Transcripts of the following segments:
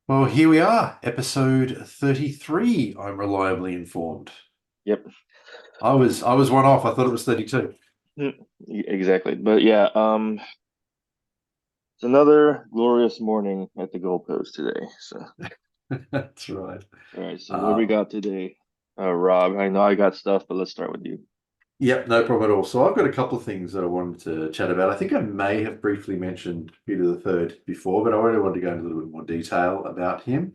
Well, here we are, episode 33. I'm reliably informed. Yep. I was one off. I thought it was 32. Exactly. But yeah, it's another glorious morning at the goalpost today. So, That's right. all right. So what we Uh, got today, Rob? I know I got stuff, but let's start with you. yep, no problem at all. So I've got a couple of things that I wanted to chat about. I think I may have briefly mentioned Peter the Third before, but I really wanted to go into a little bit more detail about him.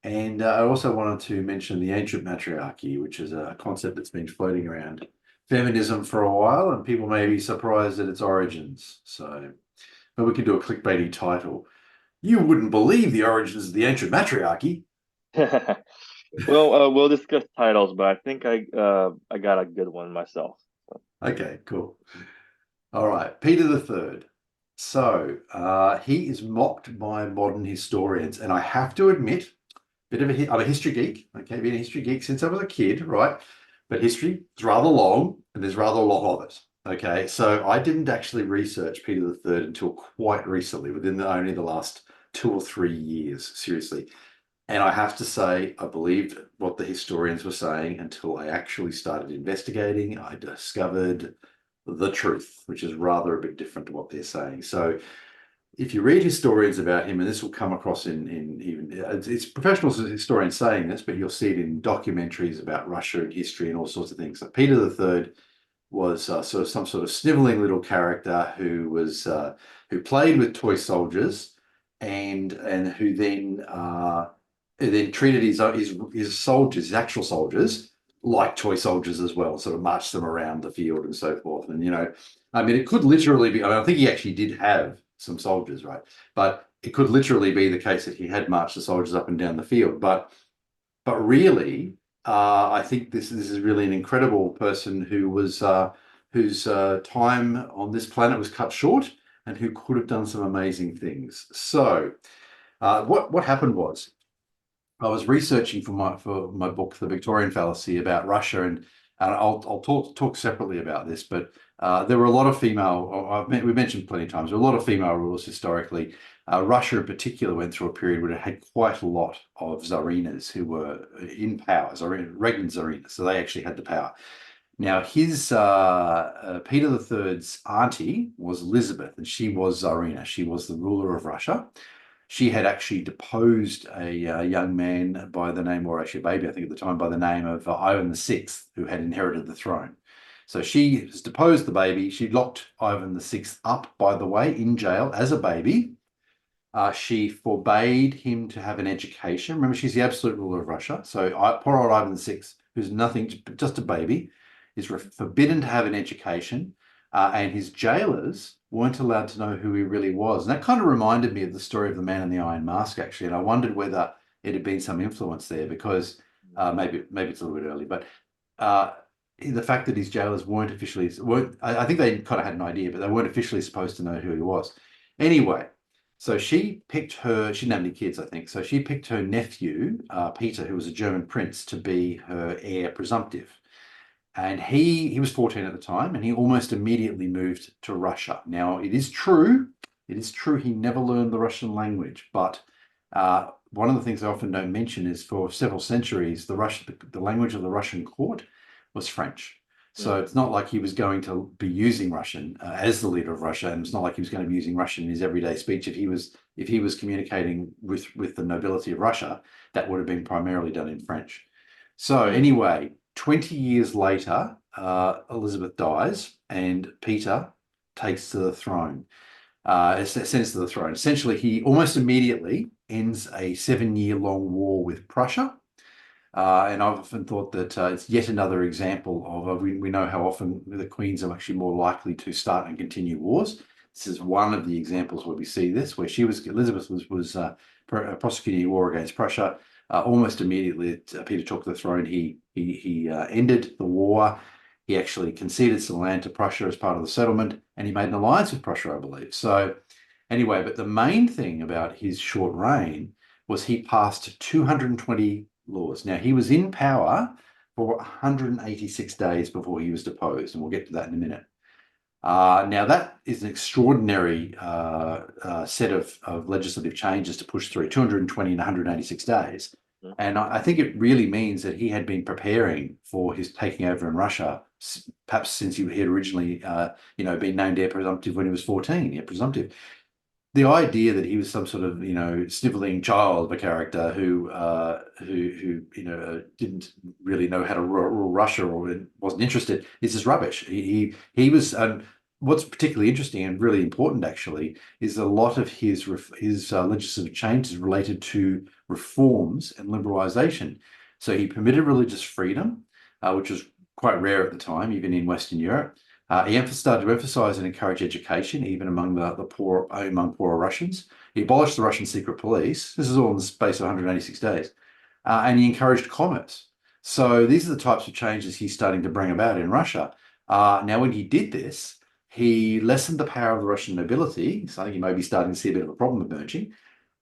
And I also wanted to mention the ancient matriarchy, which is a concept that's been floating around feminism for a while, and people may be surprised at its origins. So, but we could do a clickbaity title. You wouldn't believe the origins of the ancient matriarchy. Well, we'll discuss titles, but I think I got a good one myself. Okay, cool. All right, Peter the Third. So he is mocked by modern historians, and I have to admit, I'm a history geek. Okay, been a history geek since I was a kid, right? But history is rather long, and there's rather a lot of it. Okay, so I didn't actually research Peter the Third until quite recently, within only the last 2 or 3 years, seriously. And I have to say, I believed what the historians were saying until I actually started investigating. I discovered the truth, which is rather a bit different to what they're saying. So if you read historians about him, and this will come across in even it's professional historians saying this, but you'll see it in documentaries about Russia and history and all sorts of things. So Peter the Third was sort of some sort of sniveling little character who played with toy soldiers and who then treated his soldiers, his actual soldiers, like toy soldiers as well, sort of marched them around the field and so forth. And I mean, it could literally be. I mean, I think he actually did have some soldiers, right? But it could literally be the case that he had marched the soldiers up and down the field. But really, I think this is really an incredible person whose time on this planet was cut short and who could have done some amazing things. So, what happened was I was researching for my book, The Victorian Fallacy, about Russia, and I'll talk separately about this, but there were a lot of we mentioned plenty of times, there were a lot of female rulers historically. Russia in particular went through a period where it had quite a lot of czarinas who were in power, regnant czarinas, so they actually had the power. Now, his Peter the Third's auntie was Elizabeth, and she was czarina. She was the ruler of Russia. She had actually deposed a young man by the name, or actually a baby, I think at the time, by the name of Ivan the Sixth, who had inherited the throne. So she has deposed the baby. She locked Ivan the Sixth up, by the way, in jail as a baby. She forbade him to have an education. Remember, she's the absolute ruler of Russia. So poor old Ivan the Sixth, who's nothing, just a baby, is forbidden to have an education, and his jailers weren't allowed to know who he really was. And that kind of reminded me of the story of the Man in the Iron Mask, actually. And I wondered whether it had been some influence there, because maybe it's a little bit early, but uh, the fact that his jailers weren't, I think they kind of had an idea, but they weren't officially supposed to know who he was. Anyway, so she didn't have any kids, I think. So she picked her nephew, Peter, who was a German prince, to be her heir presumptive. And he was 14 at the time, and he almost immediately moved to Russia. Now, it is true he never learned the Russian language, but one of the things I often don't mention is for several centuries, the language of the Russian court was French. So Mm. it's not like he was going to be using Russian as the leader of Russia, and it's not like he was going to be using Russian in his everyday speech. If he was communicating with the nobility of Russia, that would have been primarily done in French. So Mm. anyway, 20 years later, Elizabeth dies and Peter takes to the throne, ascends to the throne. Essentially, he almost immediately ends a 7-year long war with Prussia. And I've often thought that it's yet another example of, we know how often the queens are actually more likely to start and continue wars. This is one of the examples where we see this, where Elizabeth was prosecuting a war against Prussia. Almost immediately, Peter took the throne. He ended the war. He actually conceded some land to Prussia as part of the settlement, and he made an alliance with Prussia, I believe. So anyway, but the main thing about his short reign was he passed 220 laws. Now, he was in power for 186 days before he was deposed, and we'll get to that in a minute. Now, that is an extraordinary set of legislative changes to push through, 220 in 186 days. Mhm. And I think it really means that he had been preparing for his taking over in Russia, perhaps since he had originally, been named heir presumptive when he was 14, heir presumptive. The idea that he was some sort of, sniveling child of a character who didn't really know how to rule Russia or wasn't interested is just rubbish. He was. What's particularly interesting and really important, actually, is a lot of his legislative changes related to reforms and liberalisation. So he permitted religious freedom, which was quite rare at the time, even in Western Europe. He started to emphasize and encourage education, even among the poor, among poorer Russians. He abolished the Russian secret police. This is all in the space of 186 days. And he encouraged commerce. So these are the types of changes he's starting to bring about in Russia. Now, when he did this, he lessened the power of the Russian nobility. So I think he may be starting to see a bit of a problem emerging.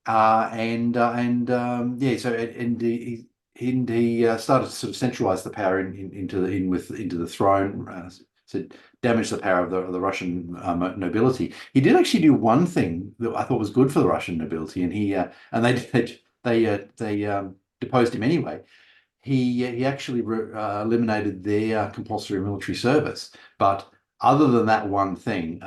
He started to sort of centralize the power into the throne. So damage the power of the Russian nobility. He did actually do one thing that I thought was good for the Russian nobility, and they deposed him anyway. He actually eliminated their compulsory military service, but other than that one thing,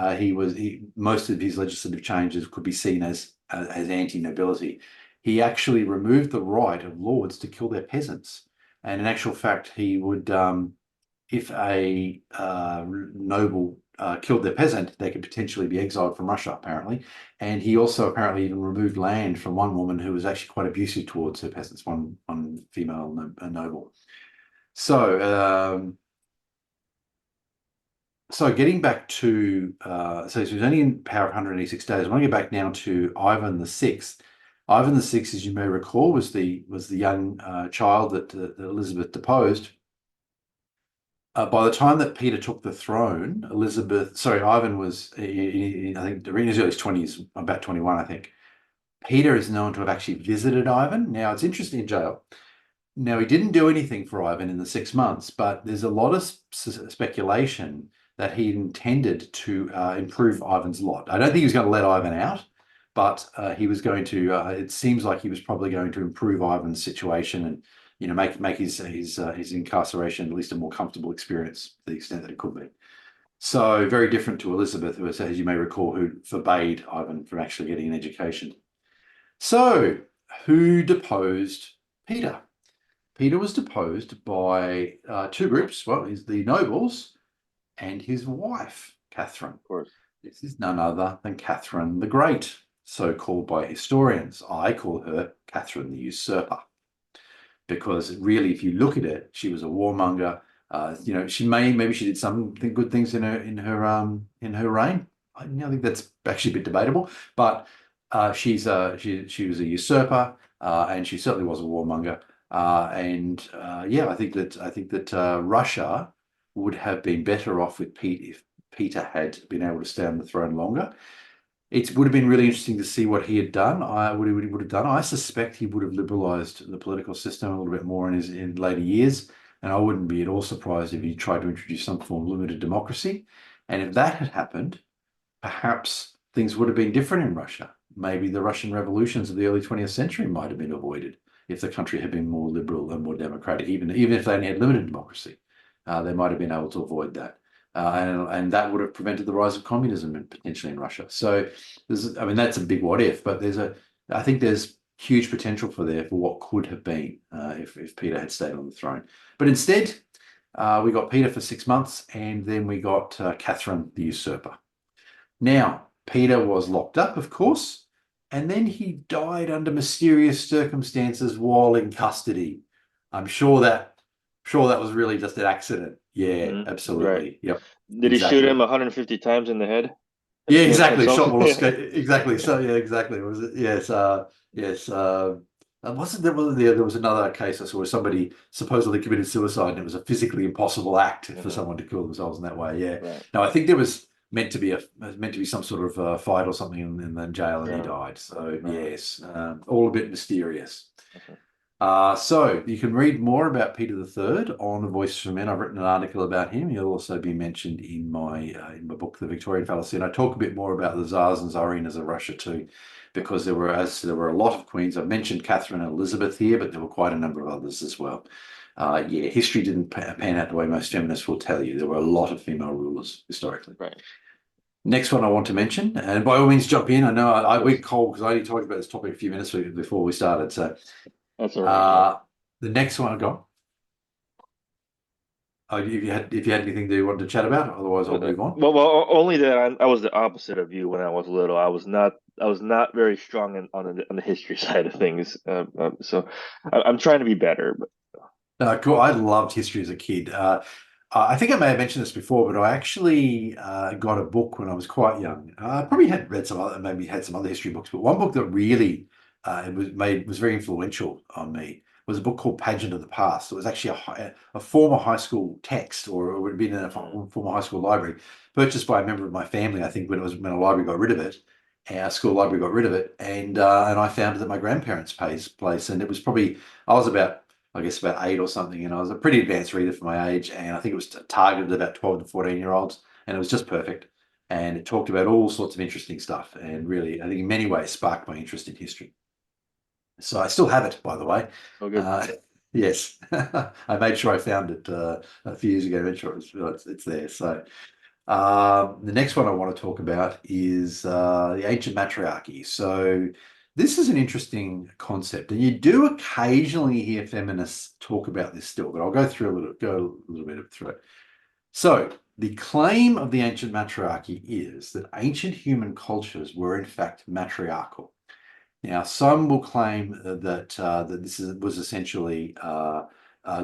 most of his legislative changes could be seen as anti-nobility. He actually removed the right of lords to kill their peasants, and in actual fact, he would. If a noble killed their peasant, they could potentially be exiled from Russia, apparently. And he also apparently even removed land from one woman who was actually quite abusive towards her peasants, one female noble. So, getting back to, so he was only in power of 186 days. I want to get back now to Ivan the Sixth. Ivan the Sixth, as you may recall, was the young child that Elizabeth deposed. By the time that Peter took the throne, Ivan was, I think, in his early 20s, about 21, I think. Peter is known to have actually visited Ivan. Now, it's interesting in jail. Now, he didn't do anything for Ivan in the 6 months, but there's a lot of speculation that he intended to improve Ivan's lot. I don't think he was going to let Ivan out, but he was going to, it seems like he was probably going to improve Ivan's situation and make his incarceration at least a more comfortable experience to the extent that it could be. So very different to Elizabeth, who, as you may recall, who forbade Ivan from actually getting an education. So who deposed Peter? Peter was deposed by two groups. Well, he's the nobles and his wife, Catherine. Of course. This is none other than Catherine the Great, so called by historians. I call her Catherine the Usurper, because really, if you look at it, she was a warmonger. Maybe she did some good things in her reign. I think that's actually a bit debatable, but she was a usurper, and she certainly was a warmonger. I think that Russia would have been better off with Pete if Peter had been able to stay on the throne longer. It would have been really interesting to see what he had done. What he would have done. I suspect he would have liberalised the political system a little bit more in later years, and I wouldn't be at all surprised if he tried to introduce some form of limited democracy. And if that had happened, perhaps things would have been different in Russia. Maybe the Russian revolutions of the early 20th century might have been avoided if the country had been more liberal and more democratic. Even if they only had limited democracy, they might have been able to avoid that. And that would have prevented the rise of communism potentially in Russia. So that's a big what if, but I think there's huge potential for what could have been if Peter had stayed on the throne. But instead, we got Peter for 6 months, and then we got Catherine the Usurper. Now, Peter was locked up, of course, and then he died under mysterious circumstances while in custody. I'm sure that was really just an accident. Yeah, absolutely. Right. Yep. Did he shoot him 150 times in the head? Yeah, exactly. Shot will escape. Exactly. So yeah, exactly. Was it? Yes. Yes. Wasn't there? There was another case I saw where somebody supposedly committed suicide, and it was a physically impossible act for someone to kill themselves in that way. Yeah. Right. No, I think there was meant to be some sort of fight or something in the jail, and he died. So yes, all a bit mysterious. Okay. So you can read more about Peter III on A Voice for Men. I've written an article about him. He'll also be mentioned in my book, The Victorian Fallacy. And I talk a bit more about the Tsars and Tsarinas of Russia too, because there were a lot of queens. I've mentioned Catherine and Elizabeth here, but there were quite a number of others as well. Yeah, history didn't pan out the way most feminists will tell you. There were a lot of female rulers historically. Right. Next one I want to mention, and by all means jump in. I know I went cold because I only talked about this topic a few minutes before we started. So That's all right. Yeah. the next one I got. Oh, if you had anything that you wanted to chat about, otherwise I'll move on. Only that I was the opposite of you when I was little. I was not very strong on the history side of things. So I'm trying to be better. But Cool. I loved history as a kid. I think I may have mentioned this before, but I actually got a book when I was quite young. I probably had read maybe had some other history books, but one book that really was very influential on me was a book called Pageant of the Past. It was actually a former high school text, or it would have been in a former high school library, purchased by a member of my family. I think when a library got rid of it, our school library got rid of it, and I found it at my grandparents' place, and it was probably I was about I guess about 8 or something, and I was a pretty advanced reader for my age, and I think it was targeted at about 12 to 14-year-olds, and it was just perfect. And it talked about all sorts of interesting stuff, and really, I think in many ways sparked my interest in history. So I still have it, by the way. oh, good. Yes, I made sure I found it a few years ago. Made sure it's there. So the next one I want to talk about is the ancient matriarchy. So this is an interesting concept, and you do occasionally hear feminists talk about this still, but I'll go a little bit through it. So the claim of the ancient matriarchy is that ancient human cultures were in fact matriarchal. Now, some will claim that was essentially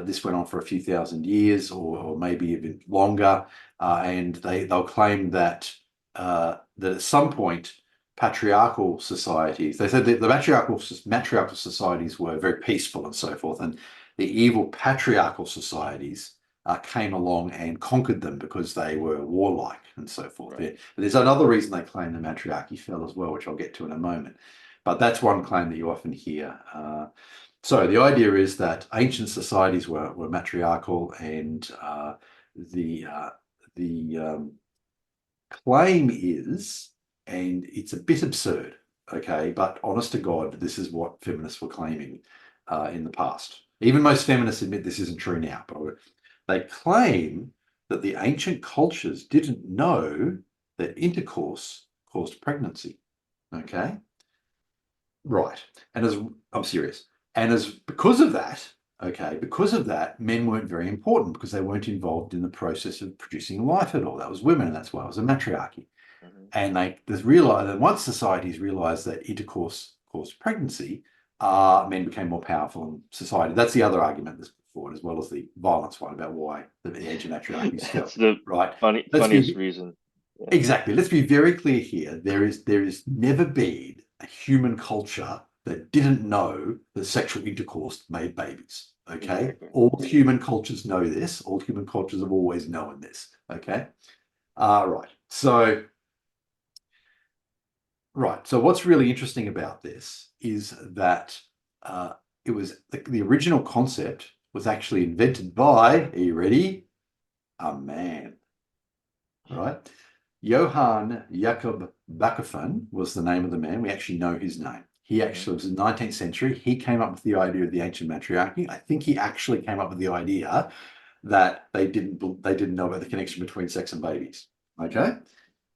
this went on for a few thousand years, or maybe even longer, and they'll claim that at some point patriarchal societies. They said that the matriarchal societies were very peaceful and so forth, and the evil patriarchal societies came along and conquered them because they were warlike and so forth. Right. But there's another reason they claim the matriarchy fell as well, which I'll get to in a moment. But that's one claim that you often hear. So the idea is that ancient societies were matriarchal, and the claim is, and it's a bit absurd, okay, but honest to God, this is what feminists were claiming in the past. Even most feminists admit this isn't true now, but they claim that the ancient cultures didn't know that intercourse caused pregnancy, okay? Right. I'm serious. Because of that, men weren't very important because they weren't involved in the process of producing life at all. That was women, and that's why it was a matriarchy. Mhm. And they just realized that once societies realized that intercourse caused pregnancy, men became more powerful in society. That's the other argument that's put forward, as well as the violence one about why the age of matriarchy fell. That's the Right. funniest reason. Yeah. Exactly. Let's be very clear here. There is never been a human culture that didn't know that sexual intercourse made babies. Okay. Exactly. All human cultures know this. All human cultures have always known this. Okay. Right. So what's really interesting about this is that it was the original concept was actually invented by, are you ready? A man. Right. Johann Jakob Bachofen was the name of the man. We actually know his name. He actually was in the 19th century. He came up with the idea of the ancient matriarchy. I think he actually came up with the idea that they didn't know about the connection between sex and babies. Okay.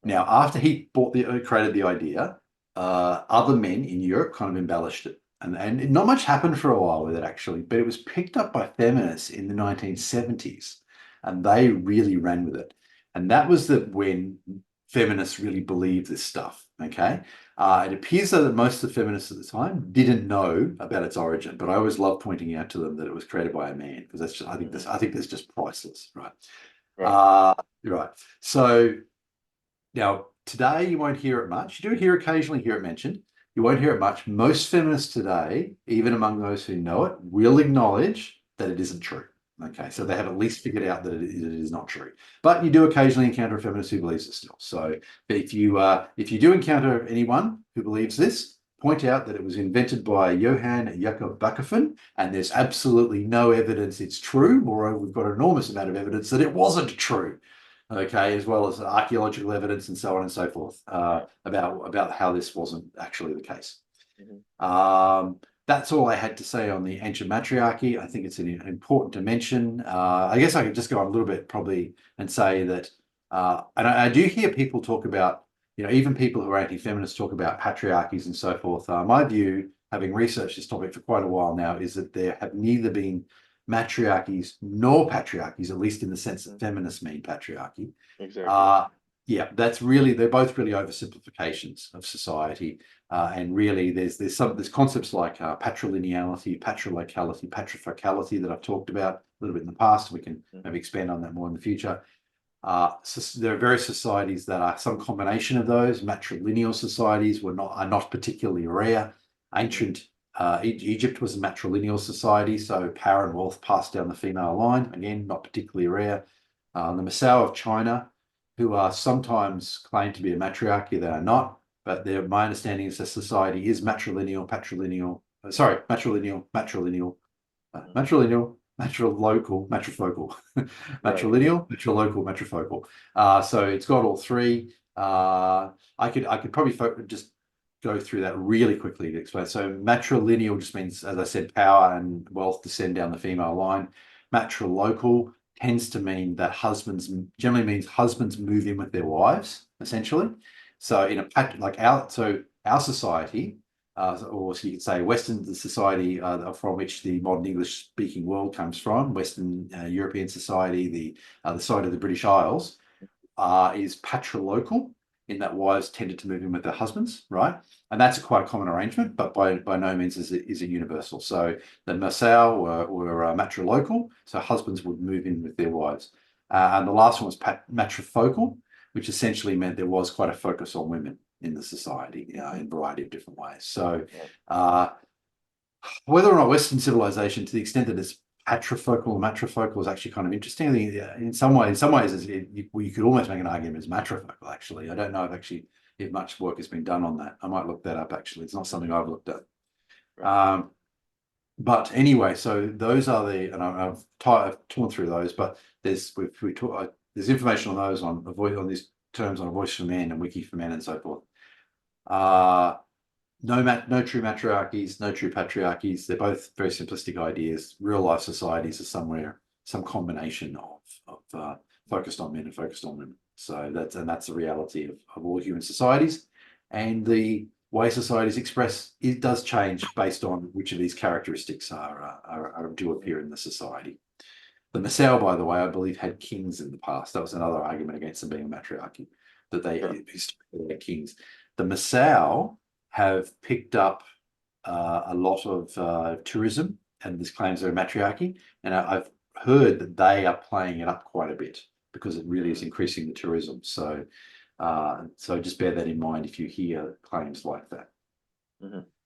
Now, after he created the idea, other men in Europe kind of embellished it. And not much happened for a while with it, actually, but it was picked up by feminists in the 1970s, and they really ran with it. And that was when feminists really believed this stuff, okay? It appears though that most of the feminists at the time didn't know about its origin, but I always love pointing out to them that it was created by a man, because I think that's just priceless, right? Right. Right. So now, today you won't hear it much. You do occasionally hear it mentioned. You won't hear it much. Most feminists today, even among those who know it, will acknowledge that it isn't true. Okay, so they have at least figured out that it is not true. But you do occasionally encounter a feminist who believes it still. So if you do encounter anyone who believes this, point out that it was invented by Johann Jakob Buckerman, and there's absolutely no evidence it's true. Moreover, we've got an enormous amount of evidence that it wasn't true. Okay, as well as archaeological evidence and so on and so forth about how this wasn't actually the case. That's all I had to say on the ancient matriarchy. I think it's important to mention. I guess I could just go on a little bit probably and say that, and I do hear people talk about, even people who are anti-feminists talk about patriarchies and so forth. My view, having researched this topic for quite a while now, is that there have neither been matriarchies nor patriarchies, at least in the sense that feminists mean patriarchy. Exactly. Yeah, they're both really oversimplifications of society. And really, there's concepts like patrilineality, patrilocality, patrifocality that I've talked about a little bit in the past. We can maybe expand on that more in the future. So there are various societies that are some combination of those. Matrilineal societies are not particularly rare. Ancient Egypt was a matrilineal society, so power and wealth passed down the female line. Again, not particularly rare. The Misao of China, who are sometimes claimed to be a matriarchy, they are not. But my understanding is that society is matrilineal, matrilineal, matrilineal, matrilocal, matrifocal, matrilineal, matrilocal, matrifocal. So it's got all three. I could probably just go through that really quickly to explain. So matrilineal just means, as I said, power and wealth descend down the female line. Matrilocal tends to mean that generally means husbands move in with their wives, essentially. So in our society, or so you could say Western society, from which the modern English-speaking world comes from, Western European society, the side of the British Isles, is patrilocal, in that wives tended to move in with their husbands, right? And that's quite a common arrangement, but by no means is it universal. So the Masao were matrilocal, so husbands would move in with their wives. And the last one was matrifocal, which essentially meant there was quite a focus on women in the society, in a variety of different ways. So whether or not Western civilization, to the extent that it's patrifocal or matrifocal, is actually kind of interesting. I think in some ways, you could almost make an argument as matrifocal, actually. I don't know if much work has been done on that. I might look that up, actually. It's not something I've looked at. But anyway, so those are and I've torn through those, but there's information on those on these terms on A Voice for Men and Wiki for Men and so forth. No true matriarchies, no true patriarchies. They're both very simplistic ideas. Real life societies are some combination of focused on men and focused on women. So that's the reality of all human societies. And the way societies express it does change based on which of these characteristics do appear in the society. The Masao, by the way, I believe had kings in the past. That was another argument against them being a matriarchy, that they had kings. The Masao have picked up a lot of tourism, and this claims they're a matriarchy. And I've heard that they are playing it up quite a bit because it really is increasing the tourism. So just bear that in mind if you hear claims like that.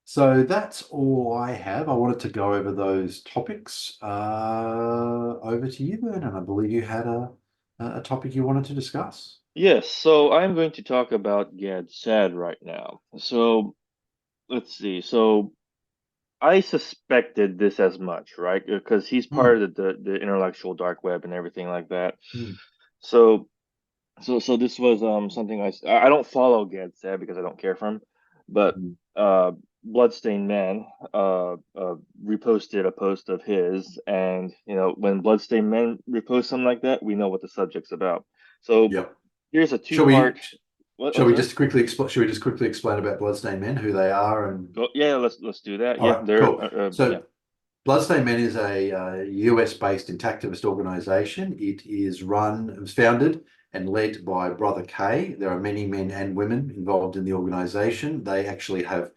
So that's all I have. I wanted to go over those topics. Over to you, Vernon. I believe you had a topic you wanted to discuss. Yes, so I'm going to talk about Gad Saad right now. So let's see. So I suspected this as much, right? Because he's part of the intellectual dark web and everything like that. So this was something I don't follow Gad Saad because I don't care for him, but Bloodstained Man reposted a post of his, and when Bloodstained Men repost something like that, we know what the subject's about. So here's a two-part. Shall we just quickly explain about Bloodstained Men, who they are, and yeah, let's do that. All right, cool. So Bloodstained Men is a US-based intactivist organization. It was founded and led by Brother K. There are many men and women involved in the organization. They actually have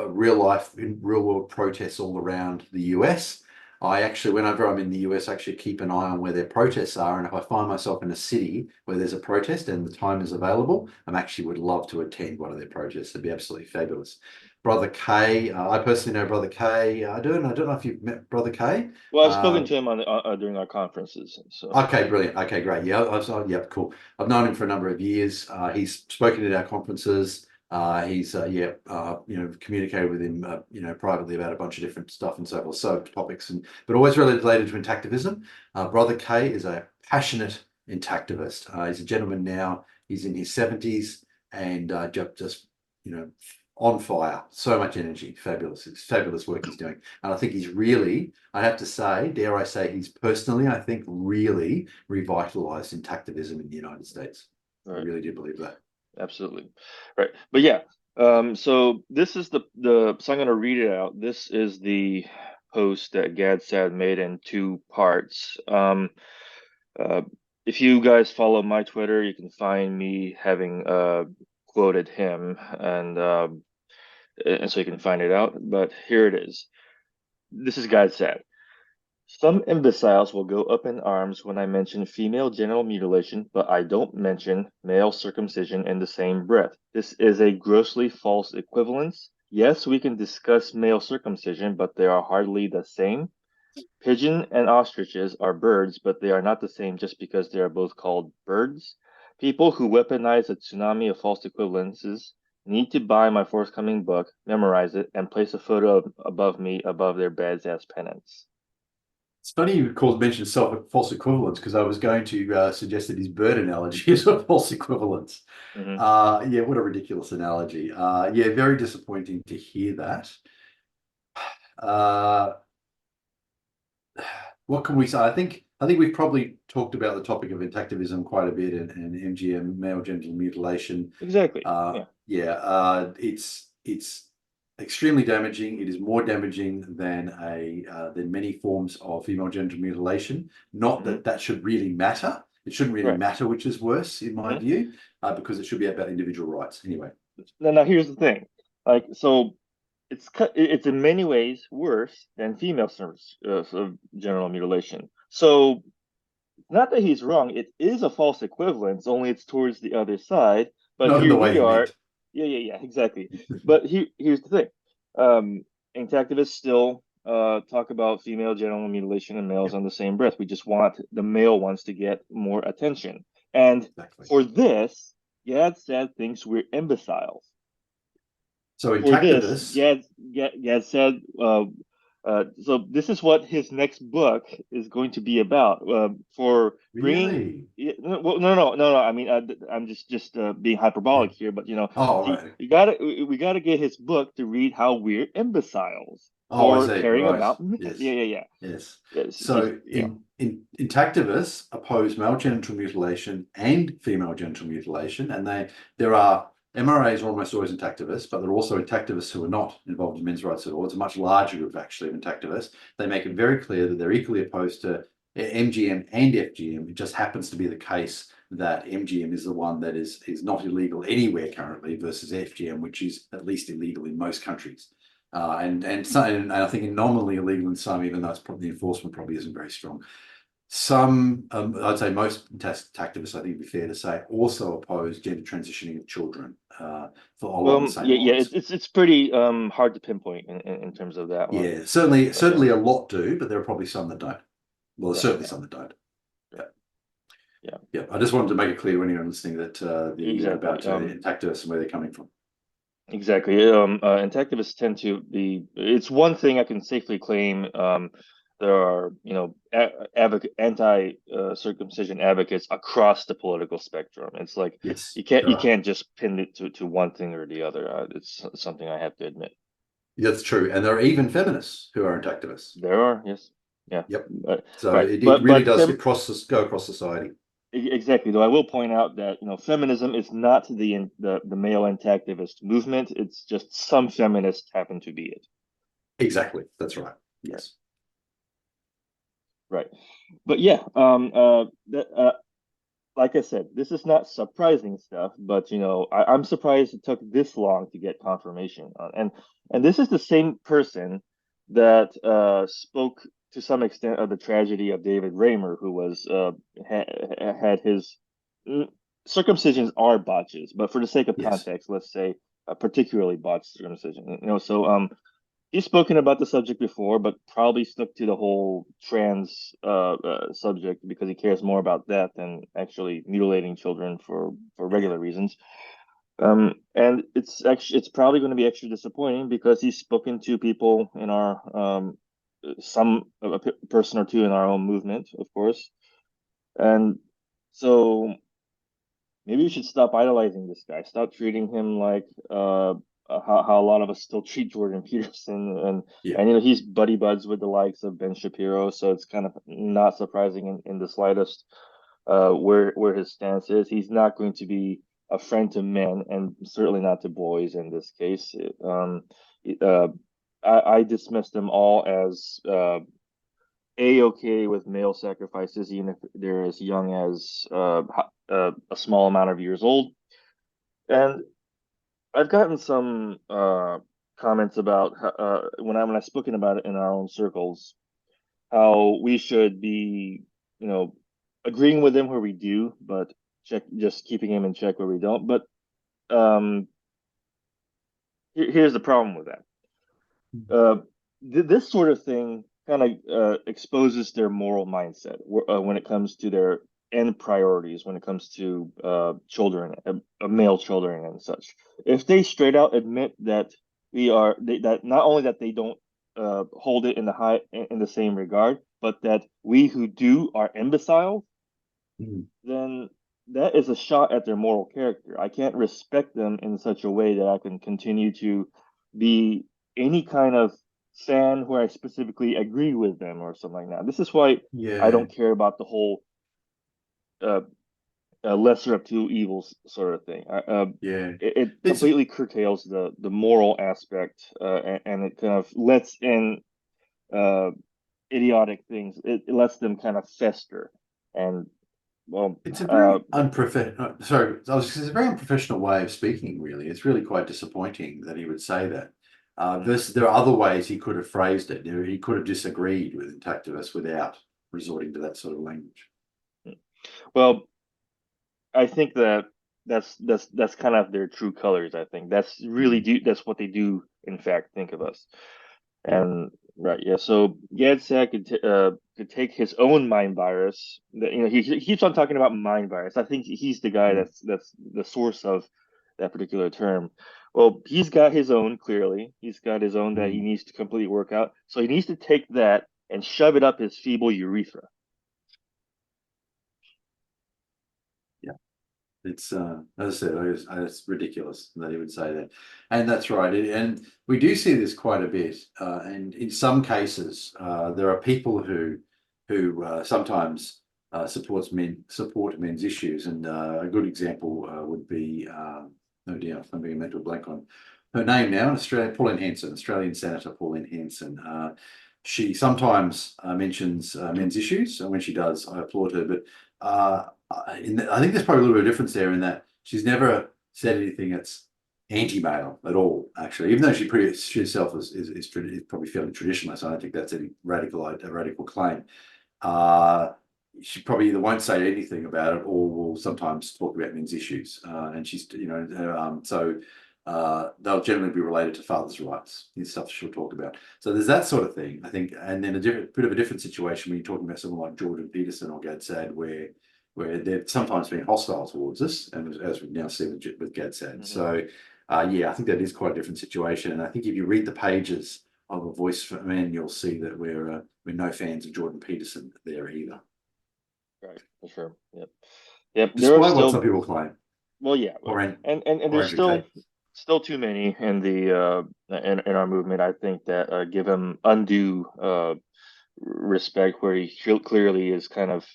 real world protests all around the US. Whenever I'm in the US, I actually keep an eye on where their protests are. And if I find myself in a city where there's a protest and the time is available, would love to attend one of their protests. It'd be absolutely fabulous. Brother K, I personally know Brother K. I don't know if you've met Brother K. Well, I've spoken to him during our conferences. So. Okay, brilliant. Okay, great. Yeah, cool. I've known him for a number of years. He's spoken at our conferences. He's communicated with him privately about a bunch of different stuff and so forth, so topics, but always related to intactivism. Brother K is a passionate intactivist. He's a gentleman now. He's in his 70s and just on fire. So much energy. Fabulous. It's fabulous work he's doing. And I think he's really, I have to say, dare I say, he's personally, I think, really revitalized intactivism in the United States. Right. I really do believe that. Absolutely. Right. But yeah, so this is so I'm going to read it out. This is the post that Gad Saad made in two parts. Uh, if you guys follow my Twitter, you can find me having quoted him, and so you can find it out. But here it is. This is Gad Saad. Some imbeciles will go up in arms when I mention female genital mutilation, but I don't mention male circumcision in the same breath. This is a grossly false equivalence. Yes, we can discuss male circumcision, but they are hardly the same. Pigeon and ostriches are birds, but they are not the same just because they are both called birds. People who weaponize a tsunami of false equivalences need to buy my forthcoming book, memorize it, and place a photo above me above their beds as penance. It's funny you mention false equivalence because I was going to suggest that his bird analogy is a false equivalence. Mm-hmm. Yeah, what a ridiculous analogy. Yeah, very disappointing to hear that. Uh, what can we say? I think we've probably talked about the topic of intactivism quite a bit and MGM, male genital mutilation. Exactly. Yeah. It's extremely damaging. It is more damaging than many forms of female genital mutilation. Not Mm-hmm. that should really matter. It shouldn't really Right. matter which is worse, in my Mm-hmm. view, because it should be about individual rights. Anyway, Now here's the thing. Like, so it's in many ways worse than female sort of genital mutilation. So not that he's wrong, it is a false equivalence, only it's towards the other side. But not in the here way we he are. meant. Yeah, exactly. But here's the thing. Intactivists still talk about female genital mutilation and males Yep, on the same breath. We just want the male ones to get more attention. And exactly. for this, Gad Saad thinks we're imbeciles. So For this, intactivists. Gad said, so this is what his next book is going to be about. For bringing, Really? well, no. I mean, I'm just being Yeah. hyperbolic here, but Oh, see, right. we gotta get his book to read how we're imbeciles Oh, I for see. caring Right. about. Yes. Yeah. Yes. Yes, So yeah. intactivists oppose male genital mutilation and female genital mutilation, and there are MRAs are almost always intactivists, but there are also intactivists who are not involved in men's rights at all. It's a much larger group actually of intactivists. They make it very clear that they're equally opposed to MGM and FGM. It just happens to be the case that MGM is the one that is not illegal anywhere currently versus FGM, which is at least illegal in most countries. And I think nominally illegal in some, even though the enforcement probably isn't very strong. Some, I'd say most activists, I think it'd be fair to say, also oppose gender transitioning of children for along the same Yeah. lines. It's pretty hard to pinpoint in terms of that one. Yeah, certainly, But yeah, certainly a lot do, but there are probably some that don't. Well, there's right. certainly Yeah, some that don't. yeah, Yeah, yeah. yeah. I just wanted to make it clear to anyone listening that Exactly. about activists and where they're coming from. Exactly. Intectivists tend to be, it's one thing I can safely claim. There are, anti-circumcision advocates across the political spectrum. It's like Yes, you there are. can't just pin it to one thing or the other. It's something I have to admit. That's true, and there are even feminists who aren't activists. There are, yes, yeah, Yep. So right. it But really but does fem go across society. Exactly. Though I will point out that feminism is not the male intactivist movement. It's just some feminists happen to be it. Exactly. That's right. Right. Yes. Right. But yeah, like I said, this is not surprising stuff, but I'm surprised it took this long to get confirmation on. And this is the same person that spoke to some extent of the tragedy of David Raymer, who was had his mm, circumcisions are botches, but for the sake of Yes. context, let's say a particularly botched circumcision. So he's spoken about the subject before, but probably stuck to the whole trans subject because he cares more about that than actually mutilating children for regular reasons. And it's probably going to be extra disappointing because he's spoken to people in our some person or two in our own movement, of course. And so maybe we should stop idolizing this guy. Stop treating him like how a lot of us still treat Jordan Peterson, Yeah. and he's buddy buds with the likes of Ben Shapiro, so it's kind of not surprising in the slightest where his stance is. He's not going to be a friend to men, and certainly not to boys in this case. Uh, I dismiss them all as a-okay with male sacrifices, even if they're as young as a small amount of years old. And I've gotten some comments about when I've spoken about it in our own circles, how we should be, you know, agreeing with them where we do, but just keeping him in check where we don't. But um, here's the problem with that. uh, this sort of thing kind of exposes their moral mindset when it comes to their end priorities, when it comes to children, male children and such. If they straight out admit that that not only that they don't hold it in the same regard, but that we who do are imbeciles, Mm. then that is a shot at their moral character. I can't respect them in such a way that I can continue to be any kind of fan where I specifically agree with them or something like that. This is why I Yeah. don't care about the whole uh, lesser of two evils sort of thing. Yeah. It It's completely curtails the moral aspect, and it kind of lets in uh, idiotic things. It lets them kind of fester. And well, It's a very yeah. unprofessional. Sorry, it's a very unprofessional way of speaking. Really, it's really quite disappointing that he would say that. Versus, there are other ways he could have phrased it. He could have disagreed with intactivists without resorting to that sort of language. Well, I think that that's kind of their true colors. I think Mm. that's what they do in fact think of us. Yeah, And right, yeah. So Gad Saad could take his own mind virus. That he keeps on talking about mind virus. I think he's the guy mm. that's the source of that particular term. Well, he's got his own clearly. He's got his own that he Mm. needs to completely work out. So he needs to take that and shove it up his feeble urethra. Yeah. It's as I said, it's ridiculous that he would say that, and that's right. And we do see this quite a bit. And in some cases, there are people who sometimes support men's issues. And a good example would be oh dear, I'm being meant to blank on her name now. In Australia, Pauline Hanson, Australian Senator Pauline Hanson. She sometimes mentions men's issues, and when she does, I applaud her. But I think there's probably a little bit of difference there in that she's never said anything that's anti-male at all, actually, even though she herself is probably fairly traditionalist. I don't think that's a radical claim. Uh, she probably either won't say anything about it or will sometimes talk about men's issues. And she's, so they'll generally be related to fathers' rights, the stuff she'll talk about. So there's that sort of thing, I think. And then a bit of a different situation when you're talking about someone like Jordan Peterson or Gad Saad, where they've sometimes been hostile towards us, and as we've now seen with Gad Saad. Mhm. So, yeah, I think that is quite a different situation. And I think if you read the pages of A Voice for Men, you'll see that we're no fans of Jordan Peterson there either, Right, for sure. Yep. Yep. There are despite what still some people claim well, yeah, or and or there's still advocate. too many in the in our movement. I think that give him undue respect where he clearly is kind of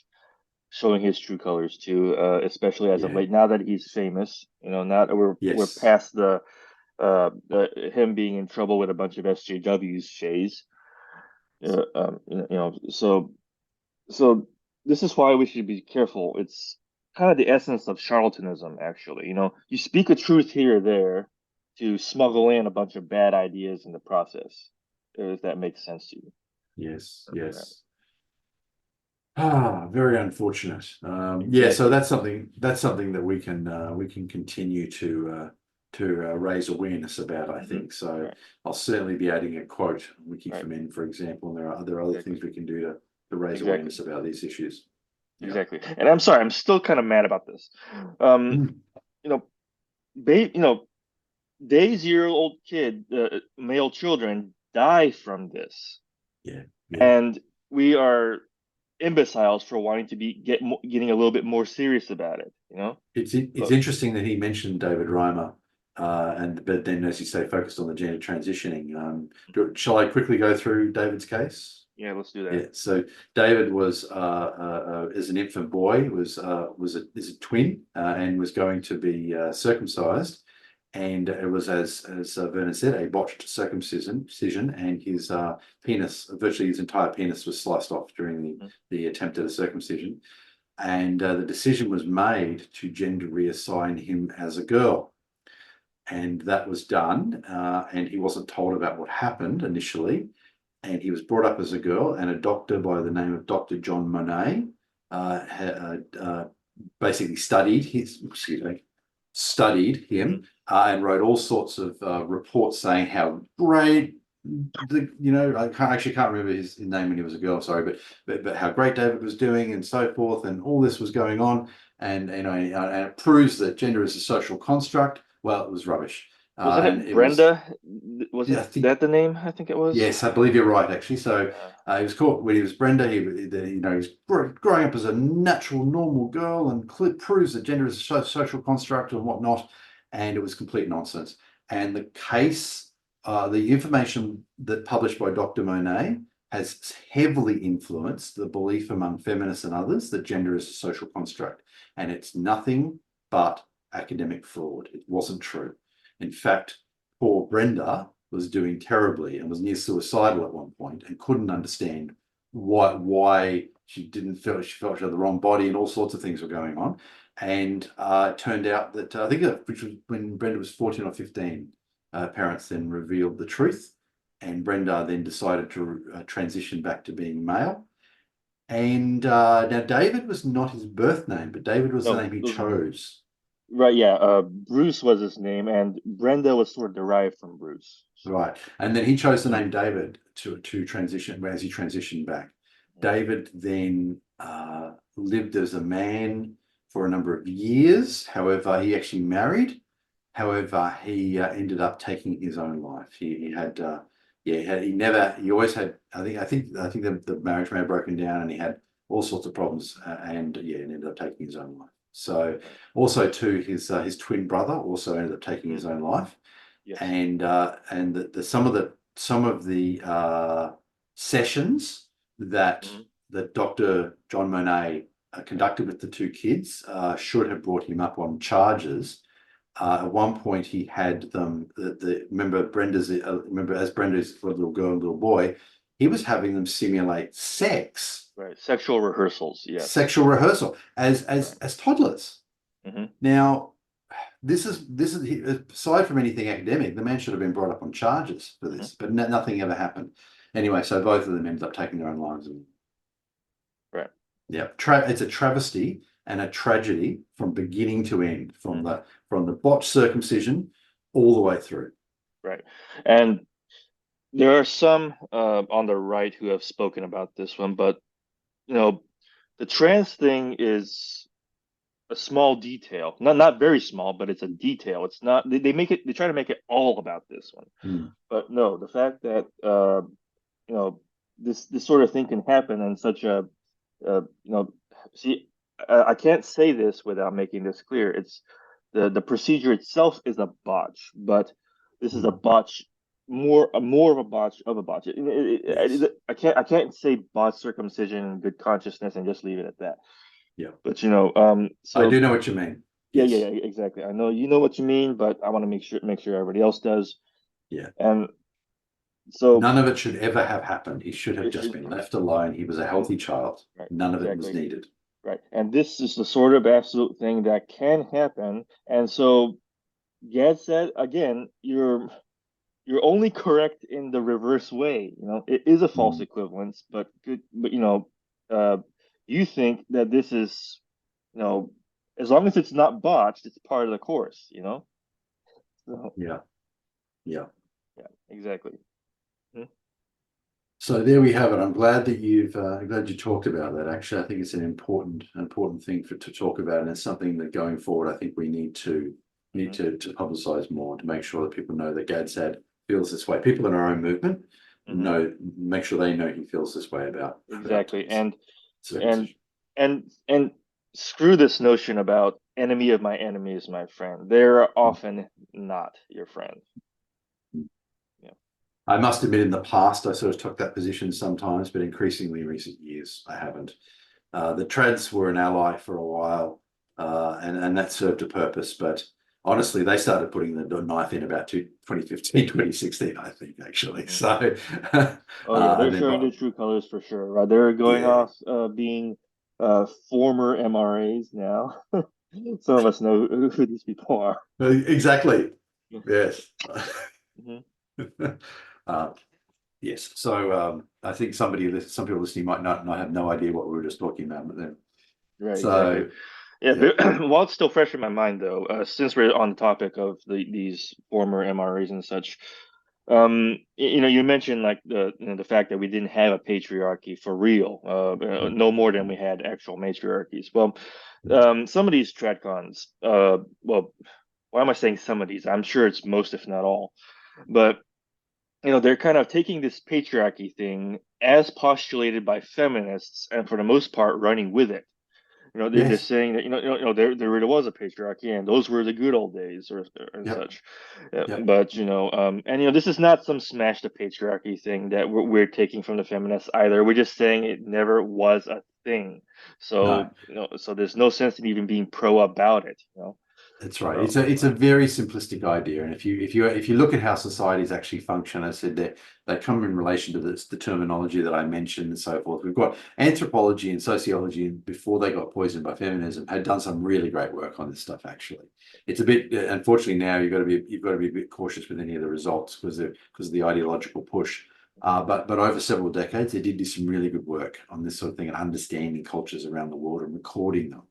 showing his true colors too, especially as of Yeah. late. Now that he's famous, now that we're Yes. past him being in trouble with a bunch of SJWs phase. So this is why we should be careful. It's kind of the essence of charlatanism, actually. You speak a truth here or there to smuggle in a bunch of bad ideas in the process, if that makes sense to you. Yes. Right. Yes. Very unfortunate. Yeah, so Exactly. that's something that we can continue to raise awareness about, I Hmm. think. So Right. I'll certainly be adding a quote on Wiki for Right. Men, for example, and there are other Exactly. things we can do to raise Exactly. awareness about these issues. Yeah. Exactly. And I'm sorry, I'm still kind of mad about this. Um, Mm. you know, you know, day 0 old kid, male children die from this, Yeah, yeah. and we are imbeciles for wanting to be getting a little bit more serious about it, you know? It's But interesting that he mentioned David Reimer, and but then, as you say, focused on the gender transitioning. Shall I quickly go through David's case? yeah, let's do that. Yeah. So David was, as an infant boy, is a twin, and was going to be circumcised, and it was, as Vernon said, a botched circumcision, and his penis, virtually his entire penis, was sliced off during the attempt at a circumcision, and the decision was made to gender reassign him as a girl. And that was done, and he wasn't told about what happened initially. And he was brought up as a girl, and a doctor by the name of Dr. John Monet basically studied Hmm. him, and wrote all sorts of reports saying how great I can't remember his name when he was a girl, sorry, but how great David was doing and so forth, and all this was going on, and and it proves that gender is a social construct. Well, it was rubbish, Wasn't and it it was. Brenda? Was Yeah, it I think. that the name? I think it was. Yes, I believe you're right, actually. So Yeah. he was caught when he was Brenda. He was growing up as a natural, normal girl, and proves that gender is a social construct and whatnot. And it was complete nonsense. And the case, the information that published by Dr. Monet has heavily influenced the belief among feminists and others that gender is a social construct. And it's nothing but academic fraud. It wasn't true. In fact, poor Brenda was doing terribly and was near suicidal at one point and couldn't understand why she didn't feel she felt she had the wrong body, and all sorts of things were going on. And it turned out that I think which was when Brenda was 14 or 15, parents then revealed the truth, and Brenda then decided to transition back to being male. And now David was not his birth name, but David was the No, name he those chose. right. Yeah. Bruce was his name, and Brenda was sort of derived from Bruce. So. Right. And then he chose the Mhm. name David to transition as he transitioned back. Mhm. David then lived as a man for a number of years. However, he actually married. However, he ended up taking his own life. He had, he always had, I think the marriage may have broken down, and he had all sorts of problems, and and ended up taking his own life. So Right. also too, his twin brother also ended up taking Mhm. his own life, Yes. and some of the sessions that Mhm. Dr. John Monet conducted with the two kids should have brought him up on charges. At one point, he had them. Remember Brenda's. Remember, as Brenda's little girl and little boy, he was having them simulate Right. Sexual rehearsals. Yes. sexual rehearsal as Right. toddlers. Hmm. Now, this is aside from anything academic, the man should have been brought up on charges for Hmm. this, but nothing ever happened. Anyway, so both of them ended up taking their own lives. And Right. yeah, it's a travesty and a tragedy from beginning to end, from Hmm. the botched circumcision all the way through. Right. And there are some on the right who have spoken about this one, but you know, the trans thing is a small detail. Not very small, but it's a detail. It's not they make it they try to make it all about this one. Mm, But no, the fact that you know this sort of thing can happen in such a you know see I can't say this without making this clear. It's the procedure itself is a botch, but this is a mm, botch more of a botch of a botch. yes. I can't say botch circumcision in good consciousness and just leave it at that. Yeah. But I do so know what you mean. yeah, Yes. exactly. I know you know what you mean, but I want to make sure everybody else does. Yeah. And so None of it should ever have happened. He should have it just should been left alone. He was a and healthy child. right, None of it was exactly. needed. Right. And this is the sort of absolute thing that can happen. And so Gad said again, you're only correct in the reverse way. It is a false Mm. equivalence, but good, but uh, you think that this is, you know, as long as it's not botched, it's part of the course. So Yeah. Yeah. yeah, exactly. Mhm. So there we have it. I'm glad you talked about that. Actually, I think it's an important thing to talk about, and it's something that going forward, I think we need to need to publicize more to make sure that people know that Gad Saad feels this way. People in our own movement make sure they know he feels this way about Exactly. circumcision. And screw this notion about enemy of my enemy is my friend. They're often not your friend. Yeah. I must admit, in the past, I sort of took that position sometimes, but increasingly in recent years, I haven't. The trads were an ally for a while, and that served a purpose. But honestly, they started putting the knife in about 2015, 2016, I think, actually. So, Oh yeah, they're and then, showing their true colors for sure. Right? They're going yeah, off being former MRAs now. Some of us know who these people are. exactly. Yeah. Yes. Mhm. uh, yes. So I think some people listening might not have no idea what we were just talking about, but then Right, exactly. so Yeah, yeah. but while it's still fresh in my mind, though, since we're on the topic of these former MRAs and such, you mentioned like the fact that we didn't have a patriarchy for real, no more than we had actual matriarchies. Well, some of these tradcons, well, why am I saying some of these? I'm sure it's most, if not all, but they're kind of taking this patriarchy thing as postulated by feminists, and for the most part, running with it. They're Yes. saying that there really was a patriarchy, and those were the good old days, or and Yep. such. Yeah, Yep. but this is not some smash the patriarchy thing that we're taking from the feminists either. We're just saying it never was a thing. No. So there's no sense in even being pro about it. That's right. So It's a very simplistic idea, and if you look at how societies actually function, I said that they come in relation to the terminology that I mentioned and so forth. We've got anthropology and sociology, before they got poisoned by feminism, had done some really great work on this stuff. Actually, it's a bit unfortunately now you've got to be a bit cautious with any of the results because of the ideological push. But over several decades, they did do some really good work on this sort of thing and understanding cultures around the world and recording them.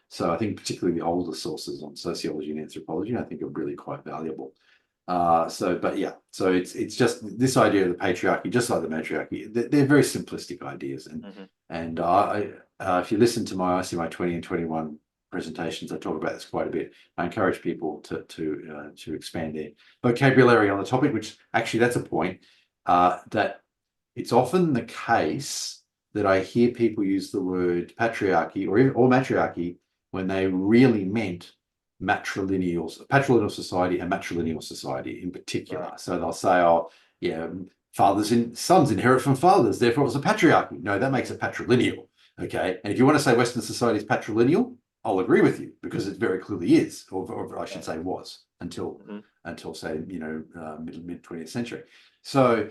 So I think particularly the older sources on sociology and anthropology, I think are really quite valuable. But yeah, so it's just this idea of the patriarchy, just like the matriarchy, they're very simplistic ideas. mhm. And if you listen to my ICMI 20 and 21 presentations, I talk about this quite a bit. I encourage people to expand their vocabulary on the topic, which actually that's a point that it's often the case that I hear people use the word patriarchy or matriarchy when they really meant patrilineal society and matrilineal society in particular. Right. So they'll say, oh, yeah, sons inherit from fathers, therefore it's a patriarchy. No, that makes it patrilineal. Okay. And if you want to say Western society is patrilineal, I'll agree with you because it very clearly is, or I should Right. say was Hmm. until say, mid 20th century. So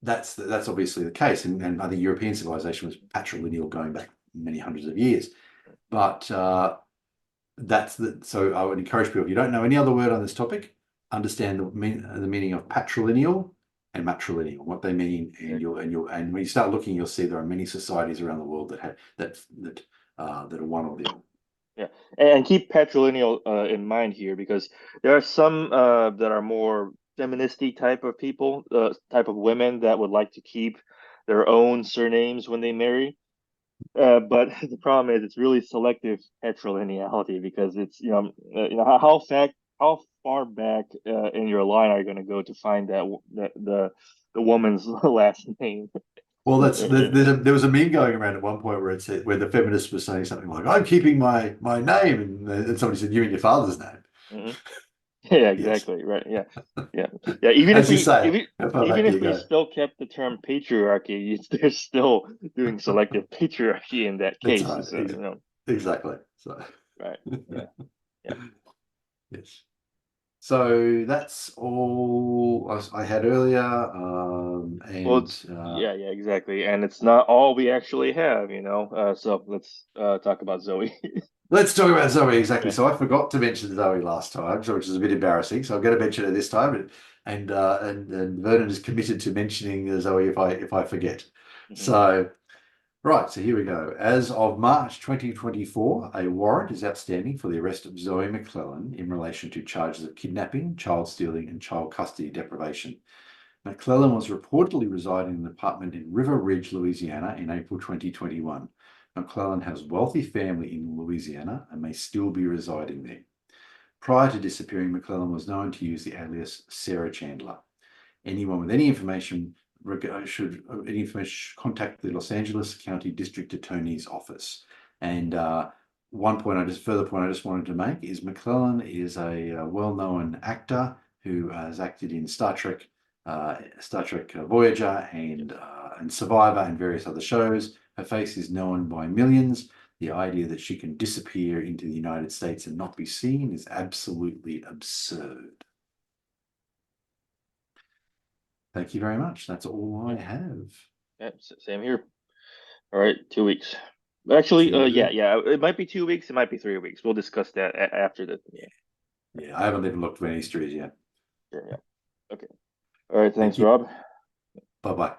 that's obviously the case. And I think European civilization was patrilineal going back many hundreds of years. But so I would encourage people, if you don't know any other word on this topic, understand the meaning of patrilineal and matrilineal, what they mean, and when you start looking, you'll see there are many societies around the world that have that are one or the other. Yeah, and keep patrilineal in mind here because there are some that are more feministy type of people, type of women that would like to keep their own surnames when they marry. But the problem is it's really selective patrilineality because it's how far back in your line are you going to go to find the woman's last name? Well, there was a meme going around at one point where it said where the feminist was saying something like, "I'm keeping my name," and somebody said, "You and your father's name." Mhm. Yeah, Yes, exactly. Right. Yeah. Yeah. Yeah. Even if as you we say, even how far back even do you if we go? still kept the term patriarchy, they're still doing selective patriarchy in that That's case. right, So, exactly. So, right. Yeah. Yeah. yes. So that's all I had earlier, Well, and yeah, exactly. And it's not all we actually have. So let's talk about Zoe. let's talk about Zoe exactly. Yeah. So I forgot to mention Zoe last time, so which is a bit embarrassing. So I'm going to mention her this time, and Vernon is committed to mentioning Zoe if I forget. Hmm. So right, so here we go. As of March 2024, a warrant is outstanding for the arrest of Zoe McClellan in relation to charges of kidnapping, child stealing, and child custody deprivation. McClellan was reportedly residing in an apartment in River Ridge, Louisiana in April 2021. McClellan has a wealthy family in Louisiana and may still be residing there. Prior to disappearing, McClellan was known to use the alias Sarah Chandler. Anyone with any information should contact the Los Angeles County District Attorney's Office. And further point I just wanted to make is McClellan is a well-known actor who has acted in Star Trek Voyager and Survivor and various other shows. Her face is known by millions. The idea that she can disappear into the United States and not be seen is absolutely absurd. Thank you very much. That's all I have. Yeah, same here. All right, 2 weeks. Actually, yeah. It might be 2 weeks. It might be 3 weeks. We'll discuss that after the. Yeah, I haven't even looked for any histories yet. Sure, yeah. Okay. All right. Thanks, Thank you. Rob. Bye-bye.